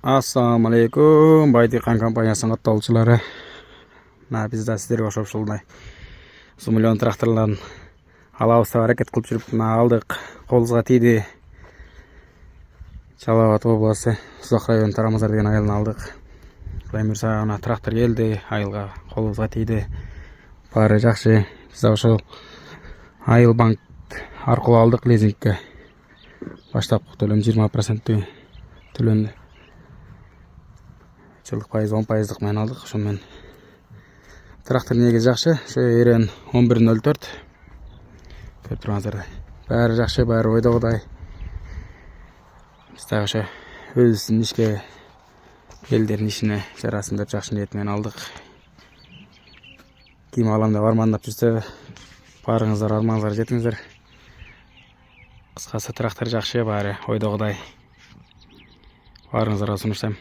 Assalamu alaikum, Байтиқан компаниясының аттаулчылары. Біз да сіздерге ошоп ушундай 100 миллион тракторларын алабызда аракет кылып жүрүп алдык. Колубузга тийди. Чала Абад областы Сузак району Тарамазар деген айылын алдык. Кудай мырза, ана трактор келди, айылга колубузга тийди. Баары жакшы. Биз да ошол айыл банк аркылуу алдык лизингке. Баштапкы төлөм 20% төлөндү. Жылдык пайыз 10% менен алдык. Ошон менен трактор негизи жакшы. Ошо эрен 11.04. Көрүп турганыңыздардай. Баары жакшы, баары ойдогудай. Биз дагы ошо өзүбүздүн ишке, элдердин ишине жарасын деп жакшы ниет менен алдык. Ким алам деп армандап жүрсө, баарыңыздар арманыңыздарга жетиңиздер. Кыскасы трактор жакшы, баары ойдогудай. Баарыңыздарга сунуштайм.